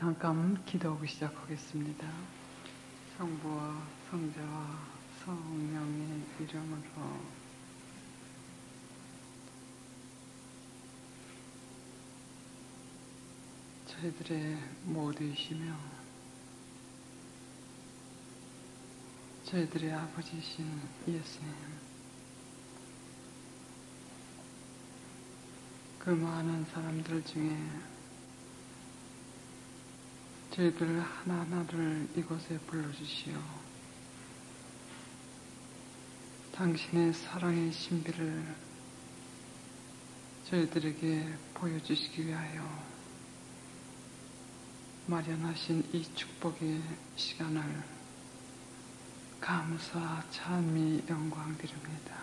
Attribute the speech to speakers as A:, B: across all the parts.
A: 잠깐 기도하고 시작하겠습니다. 성부와 성자와 성령의 이름으로. 저희들의 모두이시며 저희들의 아버지이신 예수님, 그 많은 사람들 중에 저희들 하나하나를 이곳에 불러주시오. 당신의 사랑의 신비를 저희들에게 보여주시기 위하여 마련하신 이 축복의 시간을 감사, 찬미, 영광 드립니다.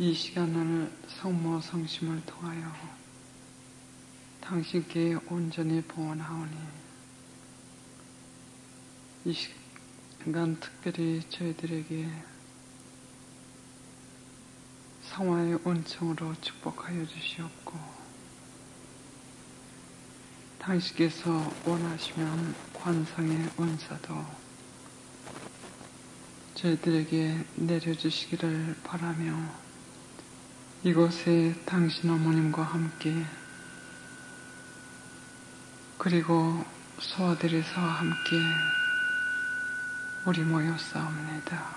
A: 이 시간을 성모 성심을 통하여 당신께 온전히 봉헌하오니 이 시간 특별히 저희들에게 성화의 은총으로 축복하여 주시옵고, 당신께서 원하시면 관상의 은사도 저희들에게 내려주시기를 바라며, 이곳에 당신 어머님과 함께 그리고 소아들에서와 함께 우리 모였사옵니다.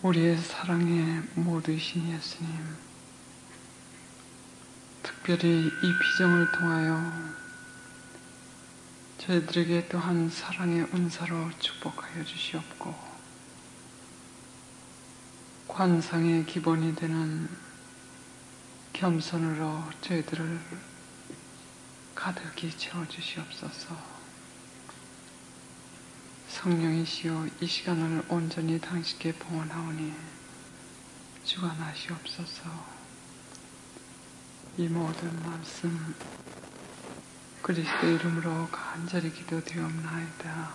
A: 우리의 사랑의 모두이신 예수님, 특별히 이 비정을 통하여 저희들에게 또한 사랑의 은사로 축복하여 주시옵고, 관상의 기본이 되는 겸손으로 저희들을 가득히 채워주시옵소서. 성령이시여, 이 시간을 온전히 당신께 봉헌하오니 주관하시옵소서. 이 모든 말씀 그리스도 이름으로 간절히 기도드리옵나이다.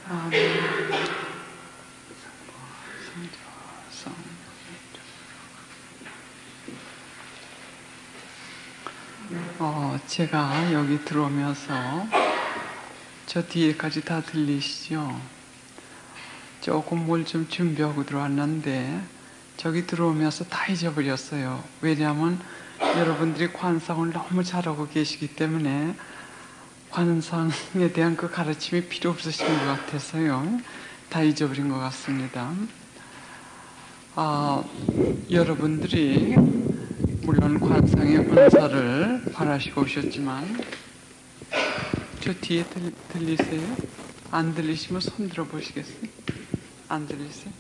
A: 아멘. 제가 여기 들어오면서 저 뒤에까지 다 들리시죠? 조금 뭘 좀 준비하고 들어왔는데 저기 들어오면서 다 잊어버렸어요. 왜냐하면 여러분들이 관상을 너무 잘하고 계시기 때문에 관상에 대한 그 가르침이 필요 없으신 것 같아서요. 다 잊어버린 것 같습니다. 여러분들이 물론 관상의 은사를 바라시고 오셨지만 저 뒤에 들리세요? 안 들리시면 손 들어 보시겠어요? 안 들리세요?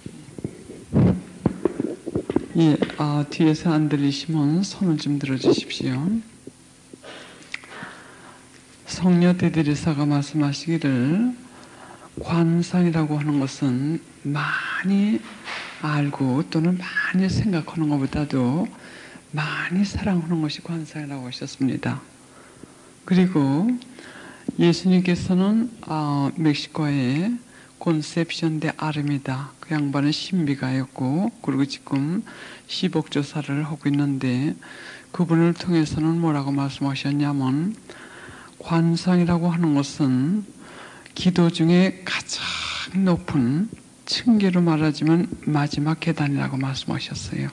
A: 예, 뒤에서 안 들리시면 손을 좀 들어 주십시오. 성녀 대대리사가 말씀하시기를 관상이라고 하는 것은 많이 알고 또는 많이 생각하는 것보다도 많이 사랑하는 것이 관상이라고 하셨습니다. 그리고 예수님께서는 멕시코의 콘셉션 데 아르미다, 그 양반은 신비가였고, 그리고 지금 시복조사를 하고 있는데, 그분을 통해서는 뭐라고 말씀하셨냐면, 관상이라고 하는 것은 기도 중에 가장 높은 층계로 말하자면 마지막 계단이라고 말씀하셨어요.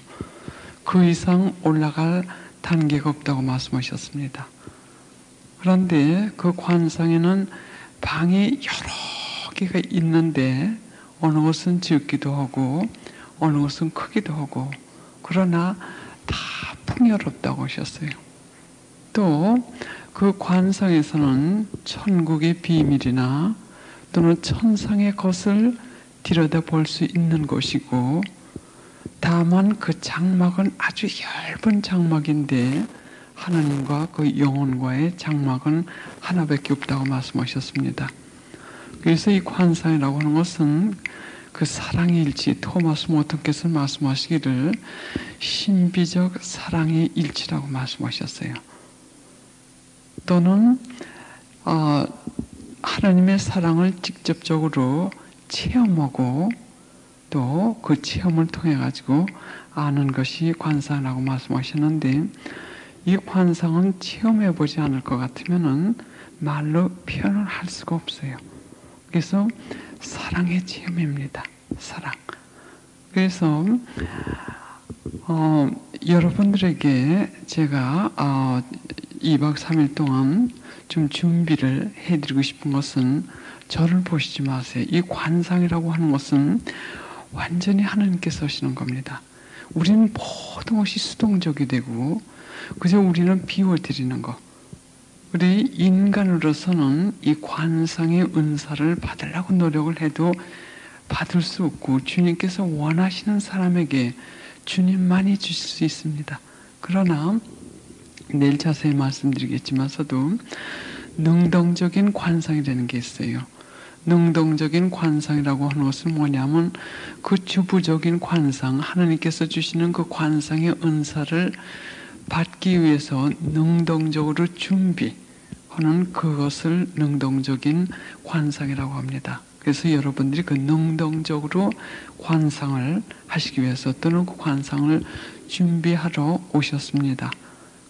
A: 그 이상 올라갈 단계가 없다고 말씀하셨습니다. 그런데 그 관상에는 방이 여러 개가 있는데 어느 곳은 적기도 하고 어느 곳은 크기도 하고, 그러나 다 풍요롭다고 하셨어요. 또 그 관상에서는 천국의 비밀이나 또는 천상의 것을 들여다볼 수 있는 곳이고, 다만 그 장막은 아주 얇은 장막인데 하나님과 그 영혼과의 장막은 하나밖에 없다고 말씀하셨습니다. 그래서 이 관상이라고 하는 것은 그 사랑의 일치, 토마스 모턴께서 말씀하시기를 신비적 사랑의 일치라고 말씀하셨어요. 또는 하나님의 사랑을 직접적으로 체험하고 또 그 체험을 통해 가지고 아는 것이 관상이라고 말씀하셨는데, 이 관상은 체험해 보지 않을 것 같으면은 말로 표현을 할 수가 없어요. 그래서 사랑의 체험입니다. 사랑. 그래서 여러분들에게 제가 2박 3일 동안 좀 준비를 해드리고 싶은 것은, 저를 보시지 마세요. 이 관상이라고 하는 것은 완전히 하나님께서 하시는 겁니다. 우리는 모든 것이 수동적이 되고 그저 우리는 비워드리는 것. 우리 인간으로서는 이 관상의 은사를 받으려고 노력을 해도 받을 수 없고, 주님께서 원하시는 사람에게 주님만이 주실 수 있습니다. 그러나 내일 자세히 말씀드리겠지만서도 능동적인 관상이라는 게 있어요. 능동적인 관상이라고 하는 것은 뭐냐면, 그 주부적인 관상, 하나님께서 주시는 그 관상의 은사를 받기 위해서 능동적으로 준비하는 그것을 능동적인 관상이라고 합니다. 그래서 여러분들이 그 능동적으로 관상을 하시기 위해서, 또는 그 관상을 준비하러 오셨습니다.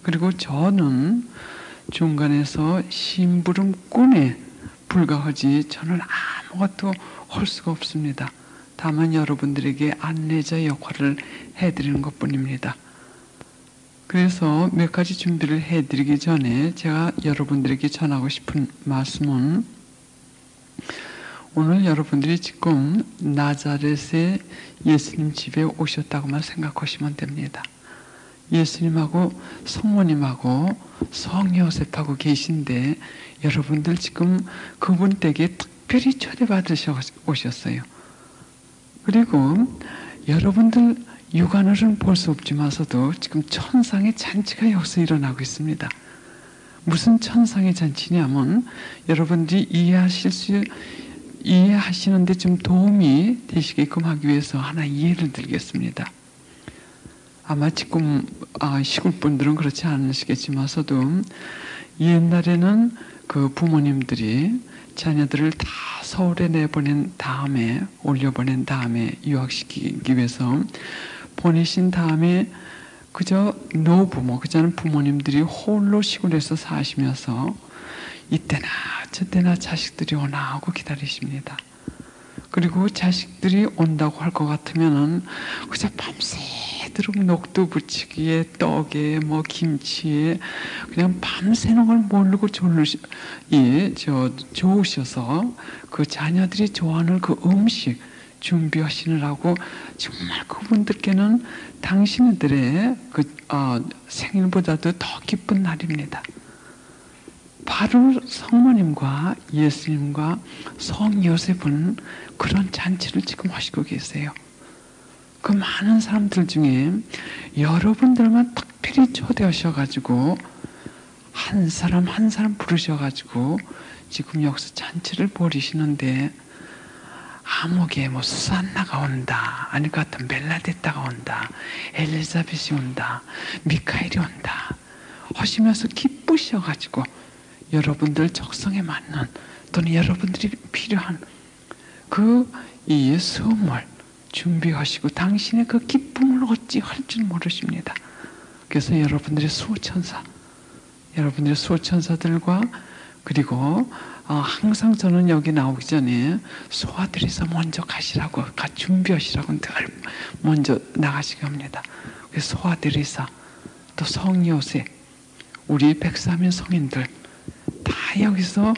A: 그리고 저는 중간에서 심부름꾼에 불과하지 저는 아무것도 할 수가 없습니다. 다만 여러분들에게 안내자 역할을 해드리는 것뿐입니다. 그래서 몇 가지 준비를 해드리기 전에 제가 여러분들에게 전하고 싶은 말씀은, 오늘 여러분들이 지금 나자렛의 예수님 집에 오셨다고만 생각하시면 됩니다. 예수님하고 성모님하고 성요셉하고 계신데, 여러분들 지금 그분 댁에 특별히 초대받으셔 오셨어요. 그리고 여러분들 육안으로는 볼 수 없지만서도 지금 천상의 잔치가 여기서 일어나고 있습니다. 무슨 천상의 잔치냐면, 여러분들이 이해하시는데 좀 도움이 되시게끔 하기 위해서 하나 예를 들겠습니다. 아마 지금 시골 분들은 그렇지 않으시겠지만서도, 옛날에는 그 부모님들이 자녀들을 다 서울에 내보낸 다음에, 올려보낸 다음에 유학시키기 위해서 보내신 다음에 그저 노부모, 그저는 부모님들이 홀로 시골에서 사시면서 이때나 저때나 자식들이 오나 하고 기다리십니다. 그리고 자식들이 온다고 할 것 같으면은 그저 밤새도록 녹두 부치기에, 떡에, 김치에 그냥 밤새는 걸 모르고 좋으셔서 그 자녀들이 좋아하는 그 음식 준비하시느라고 정말 그분들께는 당신들의 생일보다도 더 기쁜 날입니다. 바로 성모님과 예수님과 성요셉은 그런 잔치를 지금 하시고 계세요. 그 많은 사람들 중에 여러분들만 특별히 초대하셔가지고 한 사람 한 사람 부르셔가지고 지금 여기서 잔치를 벌이시는데, 아무개 수산나가 온다, 아닐 것 같으면 멜라데타가 온다, 엘리자벳이 온다, 미카엘이 온다 하시면서 기쁘셔가지고 여러분들 적성에 맞는, 또는 여러분들이 필요한 이 선물 준비하시고 당신의 그 기쁨을 어찌 할 줄 모르십니다. 그래서 여러분들의 수호천사들과, 그리고 항상 저는 여기 나오기 전에 소아들이서 먼저 가시라고, 준비하시라고 늘 먼저 나가시게 합니다. 그래서 소아들이서, 또 성요셉, 우리 103인 성인들 다 여기서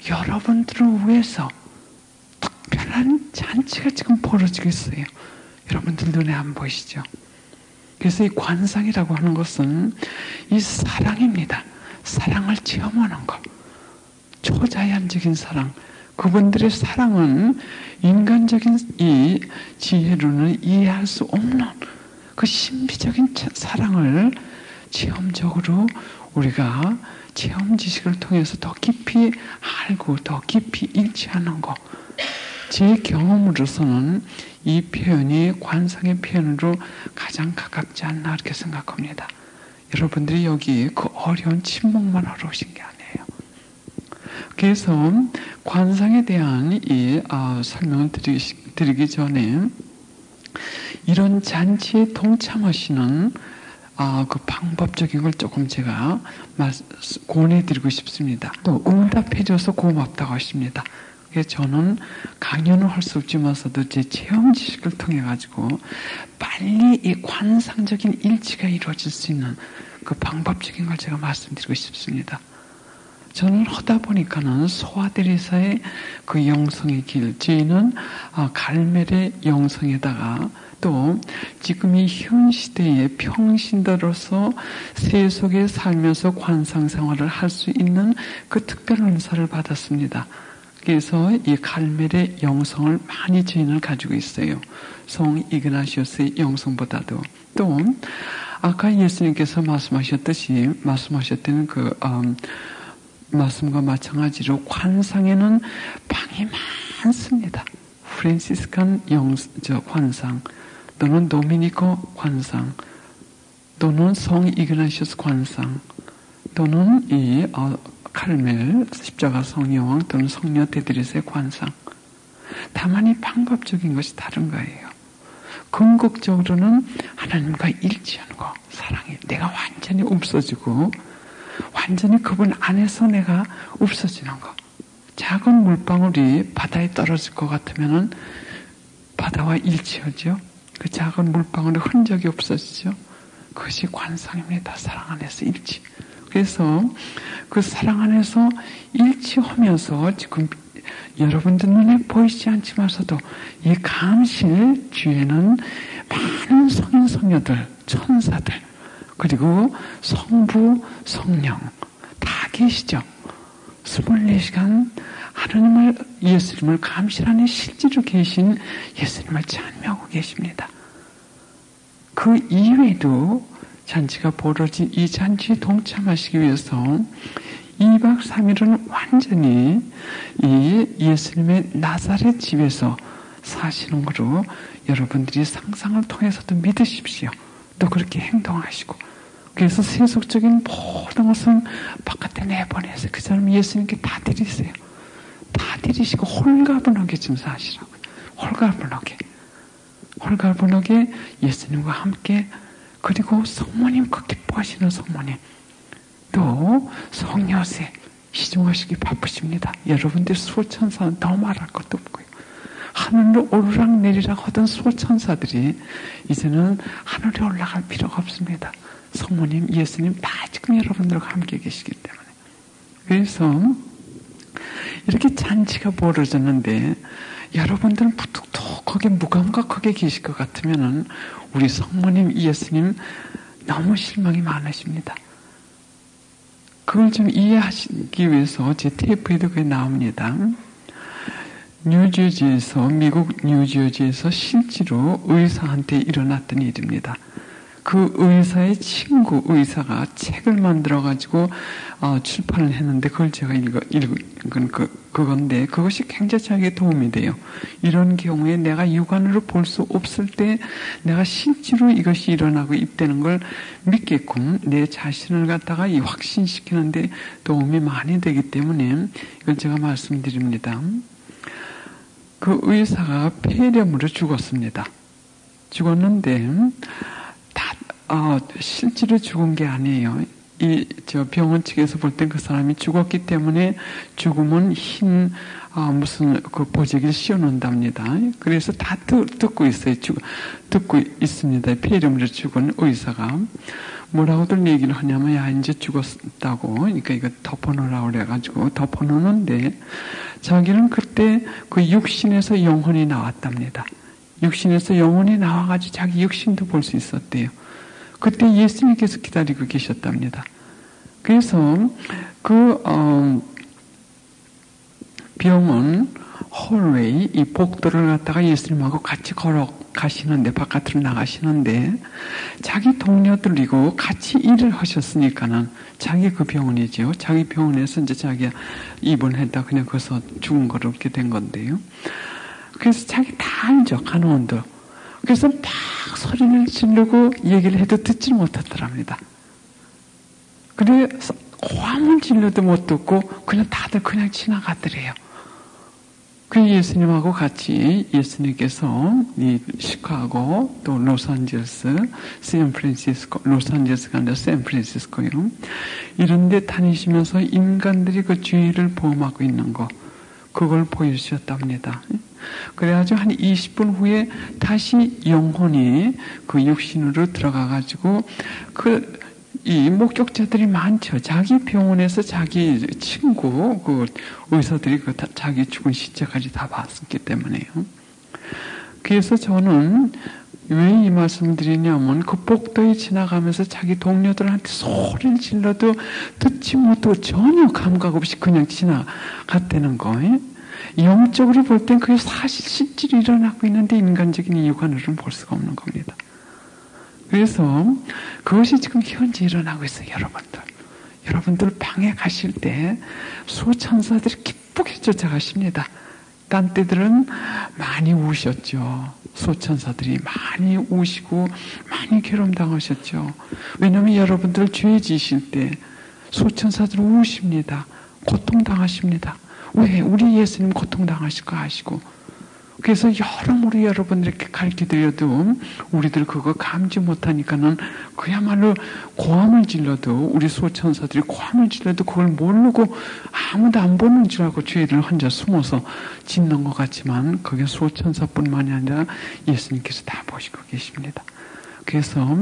A: 여러분들을 위해서 특별한 잔치가 지금 벌어지고 있어요. 여러분들 눈에 안 보이시죠? 그래서 이 관상이라고 하는 것은 이 사랑입니다. 사랑을 체험하는 것. 초자연적인 사랑. 그분들의 사랑은 인간적인 이 지혜로는 이해할 수 없는 그 신비적인 사랑을 체험적으로 우리가 체험 지식을 통해서 더 깊이 알고 더 깊이 일치하는 것. 제 경험으로서는 이 표현이 관상의 표현으로 가장 가깝지 않나 이렇게 생각합니다. 여러분들이 여기 그 어려운 침묵만 하러 오신 게 아니에요. 그래서 관상에 대한 이 설명을 드리기 전에 이런 잔치에 동참하시는 그 방법적인 걸 조금 제가 권해드리고 싶습니다. 또 응답해줘서 고맙다고 하십니다. 그래서 저는 강연을 할 수 없지만서도 제 체험 지식을 통해 가지고 빨리 이 관상적인 일치가 이루어질 수 있는 그 방법적인 걸 제가 말씀드리고 싶습니다. 저는 하다 보니까는 소아데리사의 그 영성의 길, 저희는 갈멜의 영성에다가 또 지금 이 현 시대의 평신도로서 세속에 살면서 관상 생활을 할 수 있는 그 특별한 은사를 받았습니다. 그래서 이 갈멜의 영성을 많이 저희는 가지고 있어요. 성 이그나시오스의 영성보다도. 또 아까 예수님께서 말씀하셨던 그 말씀과 마찬가지로 관상에는 방이 많습니다. 프란시스칸 관상 또는 도미니코 관상 또는 성 이그나시오스 관상 또는 이 칼멜 십자가 성여왕 또는 성녀 테드리스의 관상. 다만 이 방법적인 것이 다른 거예요. 궁극적으로는 하나님과 일치하는 거, 사랑이 내가 완전히 없어지고 완전히 그분 안에서 내가 없어지는 거. 작은 물방울이 바다에 떨어질 것 같으면은 바다와 일치하죠. 그 작은 물방울의 흔적이 없어지죠. 그것이 관상입니다. 사랑 안에서 일치. 그래서 그 사랑 안에서 일치하면서 지금 여러분들 눈에 보이지 않지만서도 이 감실 주에는 많은 성인 성녀들, 천사들 그리고 성부, 성령 다 계시죠. 24시간 하나님을 예수님을 감실 안에 실제로 계신 예수님을 찬미하고 계십니다. 그 이외에도 잔치가 벌어진 이 잔치에 동참하시기 위해서 2박 3일은 완전히 이 예수님의 나사렛 집에서 사시는 거로 여러분들이 상상을 통해서도 믿으십시오. 또 그렇게 행동하시고 그래서 세속적인 모든 것은 바깥에 내보내서 그 사람 예수님께 다 드리세요. 다 드리시고 홀가분하게 지금 사시라고요. 홀가분하게 예수님과 함께 그리고 성모님 그 기뻐하시는 성모님 또 성요새 시중하시기 바쁘십니다. 여러분들 수호천사는 더 말할 것도 없고요. 하늘로 오르락 내리락 하던 수호천사들이 이제는 하늘에 올라갈 필요가 없습니다. 성모님, 예수님 다 지금 여러분들과 함께 계시기 때문에. 그래서 이렇게 잔치가 벌어졌는데 여러분들은 푸뚝뚝하게 무감각하게 계실 것 같으면은 우리 성모님, 예수님 너무 실망이 많으십니다. 그걸 좀 이해하시기 위해서 제 테이프에도 그게 나옵니다. 뉴저지에서, 미국 뉴저지에서 실제로 의사한테 일어났던 일입니다. 그 의사의 친구 의사가 책을 만들어가지고 출판을 했는데 그걸 제가 읽은 그건데 그것이 굉장히 자기에 도움이 돼요. 이런 경우에 내가 육안으로 볼 수 없을 때 내가 실제로 이것이 일어나고 있다는 걸 믿게끔 내 자신을 갖다가 확신시키는데 도움이 많이 되기 때문에 이걸 제가 말씀드립니다. 그 의사가 폐렴으로 죽었습니다. 죽었는데 실제로 죽은 게 아니에요. 병원 측에서 볼 땐 그 사람이 죽었기 때문에 죽음은 무슨 그 보재기를 씌워놓는답니다. 그래서 다 듣고 있어요. 듣고 있습니다. 폐렴으로 죽은 의사가. 뭐라고들 얘기를 하냐면, 야, 이제 죽었다고. 그러니까 이거 덮어놓으라고 그래가지고 덮어놓는데, 자기는 그때 그 육신에서 영혼이 나왔답니다. 육신에서 영혼이 나와가지고 자기 육신도 볼 수 있었대요. 그때 예수님께서 기다리고 계셨답니다. 그래서 병원 홀웨이 이 복도를 갖다가 예수님하고 같이 걸어가시는데 바깥으로 나가시는데 자기 동료들이고 같이 일을 하셨으니까는 자기 그 병원이죠. 자기 병원에서 이제 자기가 입원했다 그냥 거기서 죽은 거로 이렇게 된 건데요. 그래서 자기 다 알죠. 간호원도. 그래서 막 소리를 지르고 얘기를 해도 듣지 못하더랍니다. 그래서 고함을 질러도 못 듣고 그냥 다들 그냥 지나가더래요. 그 예수님하고 같이 예수님께서 이 시카고 또 로스앤젤레스, 샌프란시스코, 로스앤젤레스가 아니라 샌프란시스코요. 이런 데 다니시면서 인간들이 그 죄를 범하고 있는 거, 그걸 보여주셨답니다. 그래가지고 한 20분 후에 다시 영혼이 그 육신으로 들어가가지고 이 목격자들이 많죠. 자기 병원에서 자기 친구, 그 의사들이 자기 죽은 시체까지 다 봤었기 때문에요. 그래서 저는 왜 이 말씀을 드리냐면 그 복도에 지나가면서 자기 동료들한테 소리를 질러도 듣지 못하고 전혀 감각 없이 그냥 지나갔다는 거예요. 영적으로 볼 땐 그게 사실 실제로 일어나고 있는데 인간적인 이유관으로는 볼 수가 없는 겁니다. 그래서 그것이 지금 현재 일어나고 있어요. 여러분들 방에 가실 때 수천사들이 기쁘게 쫓아가십니다. 딴 때들은 많이 우셨죠. 수천사들이 많이 우시고 많이 괴로움당하셨죠. 왜냐하면 여러분들 죄 지실 때 수천사들이 우십니다. 고통당하십니다. 왜? 우리 예수님 고통당하실 거 아시고. 그래서 여러모로 여러분들께 가르쳐드려도 우리들 그거 감지 못하니까는 그야말로 고함을 질러도 우리 수천사들이 고함을 질러도 그걸 모르고 아무도 안 보는 줄 알고 죄를 혼자 숨어서 짓는 것 같지만 그게 수천사뿐만이 아니라 예수님께서 다 보시고 계십니다. 그래서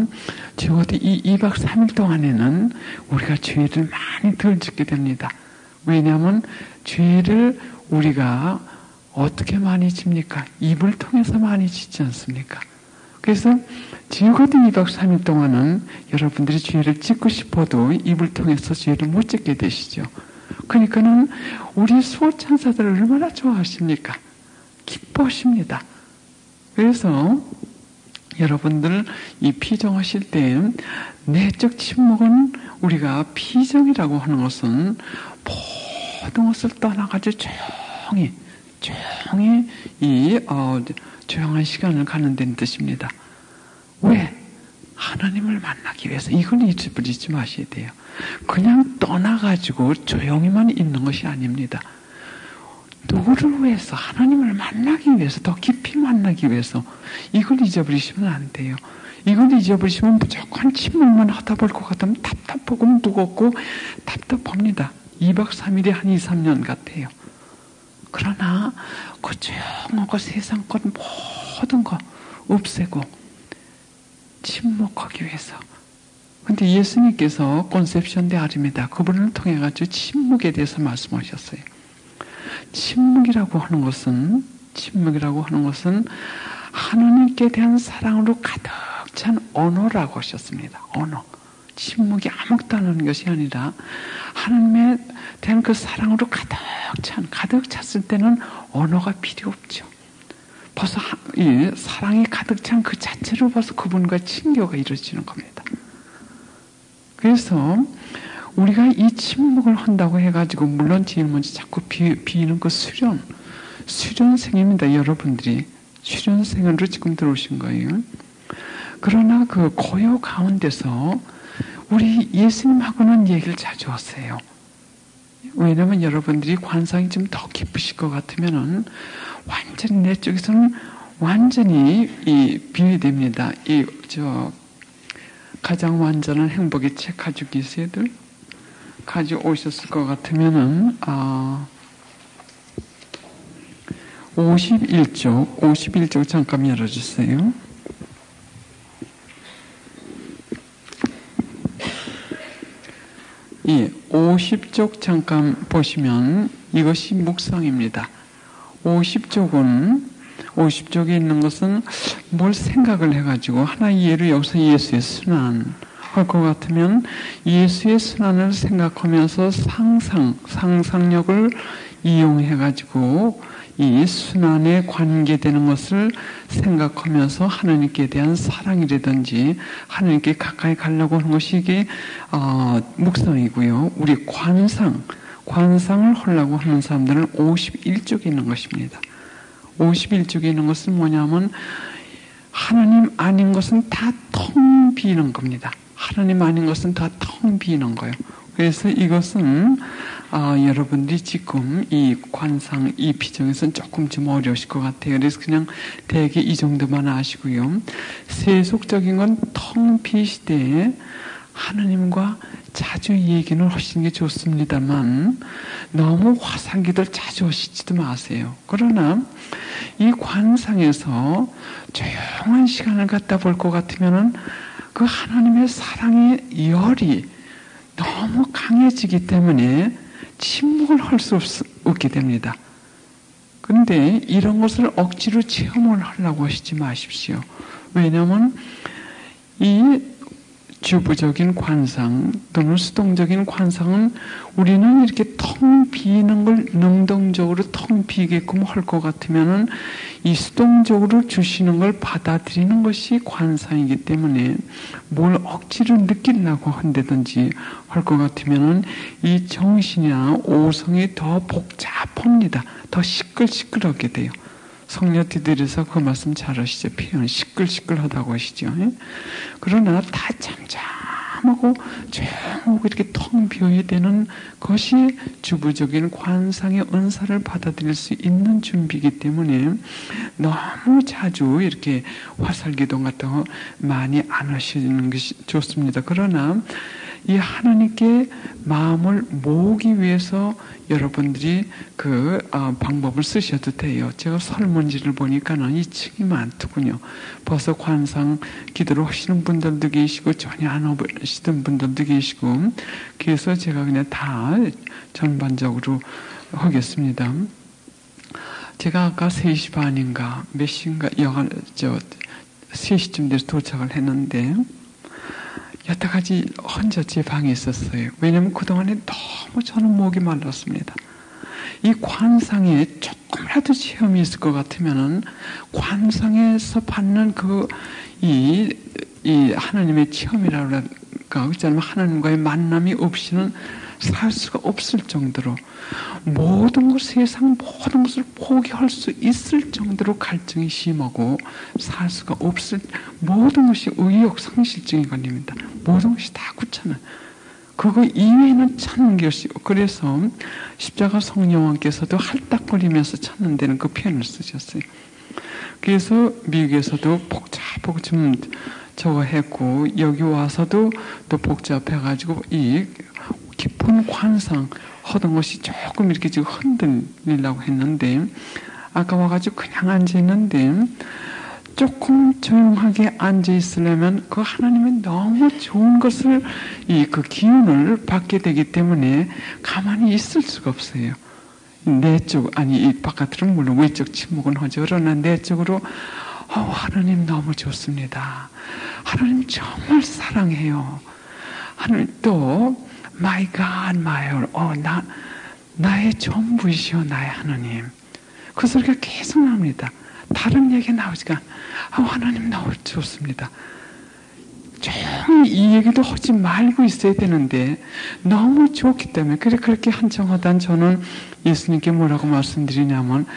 A: 적어도 이 2박 3일 동안에는 우리가 죄를 많이 덜 짓게 됩니다. 왜냐하면 죄를 우리가 어떻게 많이 집니까? 입을 통해서 많이 짓지 않습니까? 그래서 적어도 2박 3일 동안은 여러분들이 죄를 짓고 싶어도 입을 통해서 죄를 못 짓게 되시죠. 그러니까는 우리 수호천사들을 얼마나 좋아하십니까? 기뻐하십니다. 그래서 여러분들 이 피정하실 때 내적 침묵은 우리가 피정이라고 하는 것은 모든 것을 떠나가지고 조용히 조용한 시간을 가는 데는 뜻입니다. 왜? 하나님을 만나기 위해서. 이걸 잊지 마셔야 돼요. 그냥 떠나가지고 조용히만 있는 것이 아닙니다. 누구를 위해서? 하나님을 만나기 위해서, 더 깊이 만나기 위해서. 이걸 잊어버리시면 안 돼요. 이걸 잊어버리시면 무조건 침묵만 하다 볼 것 같으면 답답하고 무겁고 답답합니다. 2박 3일이 한 2, 3년 같아요. 그러나 그 조용하고 세상 것 모든 거 없애고 침묵하기 위해서. 근데 예수님께서 콘셉션 데 아닙니다. 그분을 통해 가지고 침묵에 대해서 말씀하셨어요. 침묵이라고 하는 것은 하나님께 대한 사랑으로 가득 찬 언어라고 하셨습니다. 언어. 침묵이 아무것도 안 하는 것이 아니라 하나님에 대한 그 사랑으로 가득 찼을 때는 언어가 필요 없죠. 벌써 이 사랑이 가득 찬 그 자체로 벌써 그분과 친교가 이루어지는 겁니다. 그래서 우리가 이 침묵을 한다고 해가지고 물론 제일 먼저 자꾸 비는 그 수련생입니다. 여러분들이 수련생으로 지금 들어오신 거예요. 그러나 그 고요 가운데서 우리 예수님하고는 얘기를 자주 하세요. 왜냐하면 여러분들이 관상이 좀 더 깊으실 것 같으면은 완전히 내 쪽에서는 완전히 비유됩니다. 가장 완전한 행복의 책 가지고 계세요들? 가지고 오셨을 것 같으면은 51쪽 잠깐 열어주세요. 이 50쪽 잠깐 보시면 이것이 묵상입니다. 50쪽에 있는 것은 뭘 생각을 해가지고 하나의 예로 여기서 예수의 순환 할 것 같으면 예수의 순환을 생각하면서 상상력을 이용해가지고 이 순환에 관계되는 것을 생각하면서 하나님께 대한 사랑이라든지 하나님께 가까이 가려고 하는 것이 이게 묵상이고요. 우리 관상을 하려고 하는 사람들은 51쪽에 있는 것입니다. 51쪽에 있는 것은 뭐냐면 하나님 아닌 것은 다 텅 비는 겁니다. 하나님 아닌 것은 다 텅 비는 거예요. 그래서 이것은 여러분들이 지금 이 관상, 이 비정에서는 조금 좀 어려우실 것 같아요. 그래서 그냥 대개 이 정도만 아시고요. 세속적인 건 텅 비시대에 하느님과 자주 얘기는 하시는 게 좋습니다만 너무 화상기들 자주 하시지도 마세요. 그러나 이 관상에서 조용한 시간을 갖다 볼 것 같으면은 그 하나님의 사랑의 열이 너무 강해지기 때문에 침묵을 할 수 없게 됩니다. 그런데 이런 것을 억지로 체험을 하려고 하시지 마십시오. 왜냐하면 이 주부적인 관상 또는 수동적인 관상은 우리는 이렇게 텅 비는 걸 능동적으로 텅 비게끔 할 것 같으면은 이 수동적으로 주시는 걸 받아들이는 것이 관상이기 때문에 뭘 억지로 느끼려고 한다든지 할 것 같으면은 이 정신이나 오성이 더 복잡합니다. 더 시끌시끌하게 돼요. 성녀띠들에서 그 말씀 잘 하시죠. 표현 시끌시끌하다고 하시죠. 그러나 다 잠잠하고 조용하고 이렇게 텅 비어야 되는 것이 주부적인 관상의 은사를 받아들일 수 있는 준비이기 때문에 너무 자주 이렇게 화살기동 같은 거 많이 안 하시는 것이 좋습니다. 그러나 이 하나님께 마음을 모으기 위해서 여러분들이 그 방법을 쓰셔도 돼요. 제가 설문지를 보니까는 이 층이 많더군요. 벌써 관상 기도를 하시는 분들도 계시고 전혀 안 하시던 분들도 계시고 그래서 제가 그냥 다 전반적으로 하겠습니다. 제가 아까 3시 반인가 몇 시인가 3시쯤 돼서 도착을 했는데 여태까지 혼자 제 방에 있었어요. 왜냐하면 그동안에 너무 저는 목이 말랐습니다. 이 관상에 조금이라도 체험이 있을 것 같으면은 관상에서 받는 이 하나님의 체험이라고 할까, 그렇잖아요. 하나님과의 만남이 없이는 살 수가 없을 정도로 모든 것, 세상 모든 것을 포기할 수 있을 정도로 갈증이 심하고 살 수가 없을, 모든 것이 의욕 상실증이 걸립니다. 모든 것이 다 귀찮아요. 그거 이외에는 찾는 것이, 그래서 십자가 성령왕께서도 할딱거리면서 찾는 데는 그 표현을 쓰셨어요. 그래서 미국에서도 복잡하고 좀 저거 했고 여기 와서도 또 복잡해가지고 이 깊은 관상 하던 것이 조금 이렇게 지금 흔들리려고 했는데 아까 와가지고 그냥 앉아있는데 조금 조용하게 앉아있으려면 그 하나님의 너무 좋은 것을 그 기운을 받게 되기 때문에 가만히 있을 수가 없어요. 내적, 아니 이 바깥으로는 물론 외적 침묵은 하죠. 그러나 내적으로 하나님 너무 좋습니다. 하나님 정말 사랑해요. 하나님 또 My God, my all. 나의 전부이시오, 나의 하나님. 그 소리가 계속 나옵니다. 다른 얘기 나오지가 하나님 너무 좋습니다. 조용히 이 얘기도 하지 말고 있어야 되는데 너무 좋기 때문에 그렇게 한정하단 저는 예수님께 뭐라고 말씀드리냐면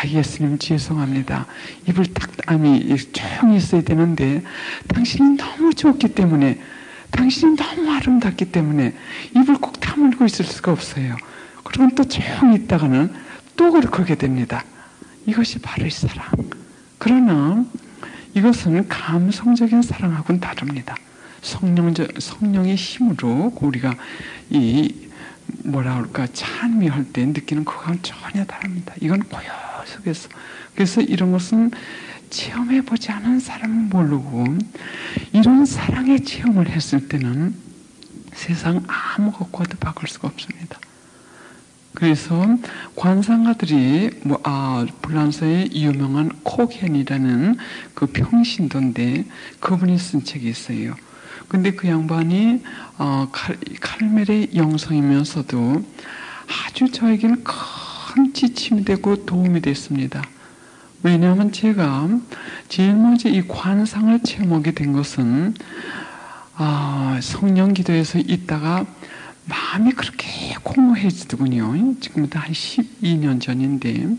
A: 예수님 죄송합니다. 입을 조용히 있어야 되는데 당신이 너무 좋기 때문에 당신이 너무 아름답기 때문에 입을 꼭 다물고 있을 수가 없어요. 그러면 또 조용히 있다가는 또 그렇게 됩니다. 이것이 바로 이 사랑. 그러나 이것은 감성적인 사랑하고는 다릅니다. 성령의 힘으로 우리가 찬미할 때 느끼는 그거는 전혀 다릅니다. 이건 고요 속에서. 그래서 이런 것은 체험해보지 않은 사람은 모르고 이런 사랑의 체험을 했을 때는 세상 아무 것과도 바꿀 수가 없습니다. 그래서 관상가들이 프랑스의 유명한 코겐이라는 그 평신도인데 그분이 쓴 책이 있어요. 근데 그 양반이 칼멜의 영성이면서도 아주 저에게는 큰 지침이 되고 도움이 됐습니다. 왜냐하면 제가 제일 먼저 이 관상을 체험하게 된 것은 성령 기도에서 있다가 마음이 그렇게 공허해지더군요. 지금부터 한 12년 전인데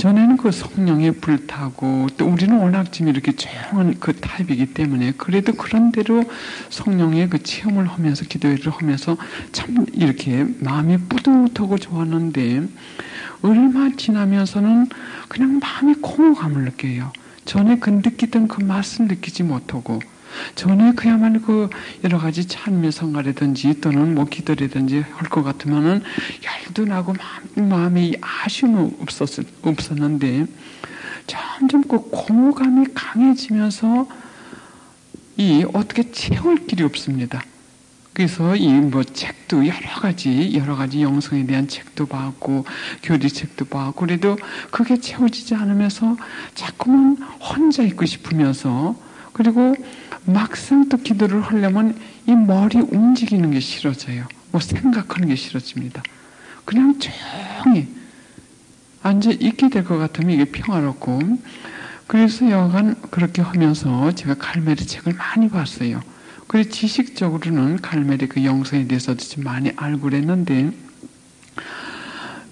A: 전에는 그 성령에 불타고 또 우리는 워낙 지금 이렇게 조용한 그 타입이기 때문에 그래도 그런대로 성령의 그 체험을 하면서 기도를 하면서 참 이렇게 마음이 뿌듯하고 좋았는데 얼마 지나면서는 그냥 마음이 공허감을 느껴요. 전에 그 느끼던 그 맛을 느끼지 못하고 전에 그야말로 그 여러 가지 찬미 성가라든지 또는 뭐 기도라든지 할 것 같으면은 열도 나고 마음이 아쉬움이 없었는데 점점 그 공허감이 강해지면서 이 어떻게 채울 길이 없습니다. 그래서 이 뭐 책도 여러 가지 영성에 대한 책도 봤고 교리 책도 봤고 그래도 그게 채워지지 않으면서 자꾸만 혼자 있고 싶으면서 그리고 막상 또 기도를 하려면 이 머리 움직이는 게 싫어져요. 뭐 생각하는 게 싫어집니다. 그냥 조용히 앉아 있게 될 것 같으면 이게 평화롭고 그래서 여간 그렇게 하면서 제가 갈멜의 책을 많이 봤어요. 그리고 지식적으로는 갈멜의 그 영성에 대해서도 좀 많이 알고 그랬는데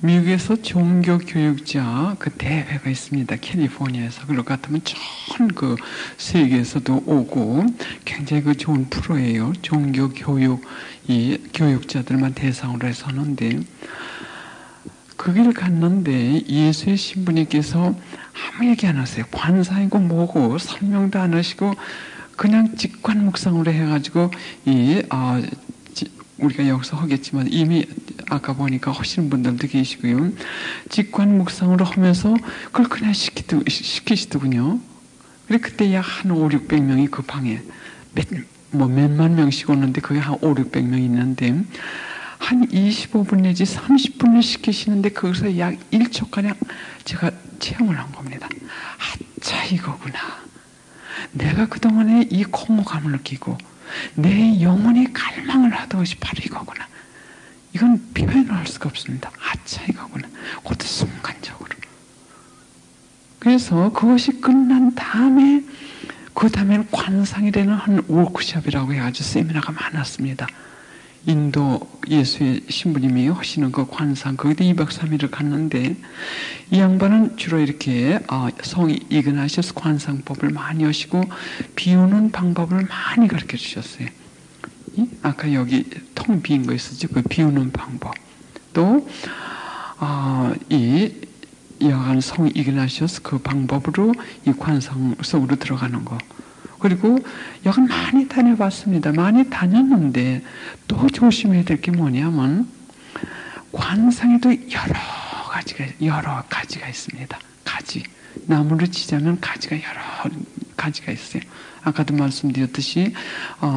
A: 미국에서 종교교육자 그 대회가 있습니다. 캘리포니아에서. 그럴 것 같으면 전 그 세계에서도 오고 굉장히 그 좋은 프로예요. 종교교육, 이 교육자들만 대상으로 해서 하는데 거기를 갔는데 예수의 신부님께서 아무 얘기 안 하세요. 관사이고 뭐고 설명도 안 하시고 그냥 직관 묵상으로 해가지고 우리가 여기서 하겠지만 이미 아까 보니까 하시는 분들도 계시고요. 직관 묵상으로 하면서 그걸 그냥 시키시더군요. 그래 그때 약 한 500~600명이 그 방에 몇만 명씩 오는데 그게 한 500~600명 있는데 한 25분 내지 30분을 시키시는데 거기서 약 1초가량 제가 체험을 한 겁니다. 아차 이거구나. 내가 그동안에 이 공허감을 느끼고 내 영혼이 갈망을 하던 것이 바로 이거구나. 이건 표현을 할 수가 없습니다. 아차 이거구나. 그것도 순간적으로. 그래서 그것이 끝난 다음에 그 다음에는 관상이라는 한 워크숍이라고 해가지고 세미나가 많았습니다. 인도 예수의 신부님이 하시는 그 관상 거기도 2박 3일을 갔는데 이 양반은 주로 이렇게 성이 이그나시오스 관상법을 많이 하시고 비우는 방법을 많이 가르쳐 주셨어요. 아까 여기 텅 비인 거 있었죠? 그 비우는 방법. 또 이 여간 성 이그나시오스 그 방법으로 이 관상 속으로 들어가는 거. 그리고 여간 많이 다녀봤습니다. 많이 다녔는데 또 조심해야 될 게 뭐냐면 관상에도 여러 가지가 있습니다. 가지. 나무를 치자면 가지가 여러 가지가 있어요. 아까도 말씀드렸듯이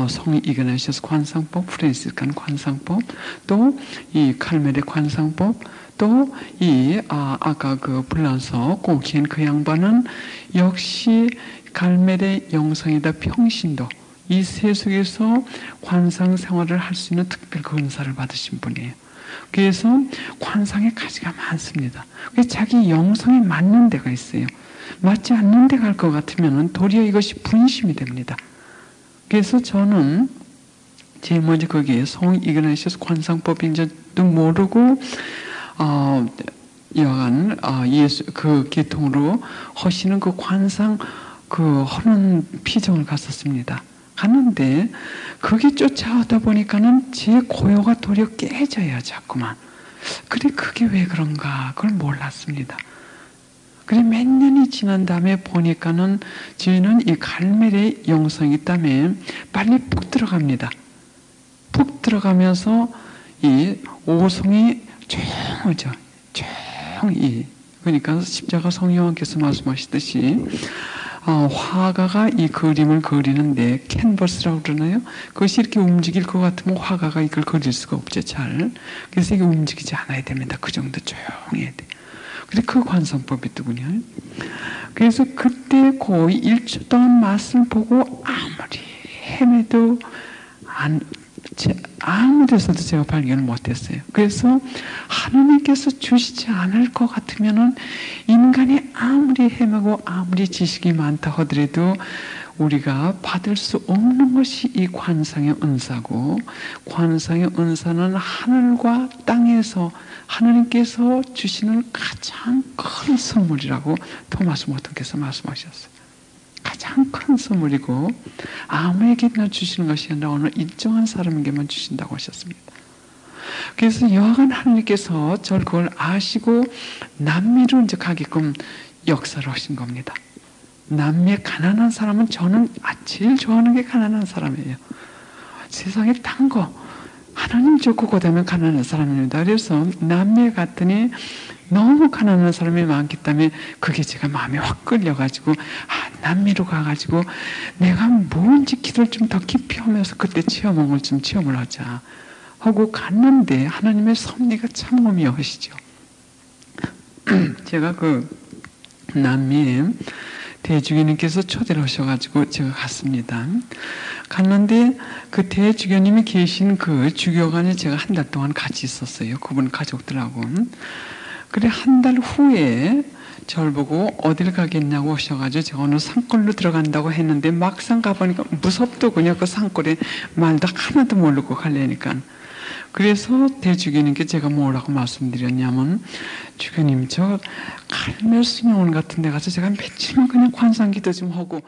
A: 성 이그나시오스 관상법, 프랜시스칸 관상법, 또 이 칼멜의 관상법, 또 아까 그 불란서 꼬키엔 그 양반은 역시 갈멜의 영성이다 평신도 이 세속에서 관상 생활을 할 수 있는 특별 권사를 받으신 분이에요. 그래서 관상의 가지가 많습니다. 그래서 자기 영성에 맞는 데가 있어요. 맞지 않는 데 갈 것 같으면 도리어 이것이 분심이 됩니다. 그래서 저는 제일 먼저 거기에 성 이그나시오스 관상법인지도 모르고 여간 예수 그 계통으로 하시는 그 관상 그 하는 피정을 갔었습니다. 갔는데 거기 쫓아오다 보니까는 제 고요가 도리어 깨져요. 자꾸만. 그래 그게 왜 그런가 그걸 몰랐습니다. 그래 몇 년이 지난 다음에 보니까는 저희는 이 갈멜의 영성이 때문에 빨리 푹 들어갑니다. 푹 들어가면서 이 오성이 조용하죠. 조용히. 그러니까 십자가 성령께서 말씀하시듯이 화가가 이 그림을 그리는데 캔버스라고 그러나요? 그것이 이렇게 움직일 것 같으면 화가가 이걸 그릴 수가 없죠. 잘. 그래서 이게 움직이지 않아야 됩니다. 그 정도 조용해야 돼. 그래서 그 관상법이 있더군요. 그래서 그때 거의 1초 동안 맛을 보고 아무리 헤매도 아무 데서도 제가 발견을 못했어요. 그래서 하나님께서 주시지 않을 것 같으면은 인간이 아무리 헤매고 아무리 지식이 많다 하더라도 우리가 받을 수 없는 것이 이 관상의 은사고, 관상의 은사는 하늘과 땅에서 하나님께서 주시는 가장 큰 선물이라고 토마스 모턴께서 말씀하셨어요. 가장 큰 선물이고 아무에게나 주시는 것이 아니라 어느 일정한 사람에게만 주신다고 하셨습니다. 그래서 여하간 하나님께서 저를 그걸 아시고 남미로 이제 가게끔 역사를 하신 겁니다. 남미의 가난한 사람은 저는 제일 좋아하는 게 가난한 사람이에요. 세상에 딴 거 하나님 좋고 그다음에 가난한 사람입니다. 그래서 남미에 갔더니 너무 가난한 사람이 많기 때문에 그게 제가 마음에 확 끌려가지고 남미로 가가지고 내가 뭔지 기도를 좀 더 깊이 하면서 그때 체험을 좀 체험을 하자 하고 갔는데 하나님의 섭리가 참 오묘하시죠. 제가 그 남미에 대주교님께서 초대를 하셔가지고 제가 갔습니다. 갔는데 그 대주교님이 계신 그 주교관에 제가 한 달 동안 같이 있었어요. 그분 가족들하고. 그래 한 달 후에 저를 보고 어딜 가겠냐고 하셔가지고 제가 어느 산골로 들어간다고 했는데 막상 가보니까 무섭더군요. 그 산골에 말도 하나도 모르고 가려니까. 그래서 대주교님께 제가 뭐라고 말씀드렸냐면 주교님 저 갈멜 수녀원 같은 데 가서 제가 며칠만 그냥 관상기도 좀 하고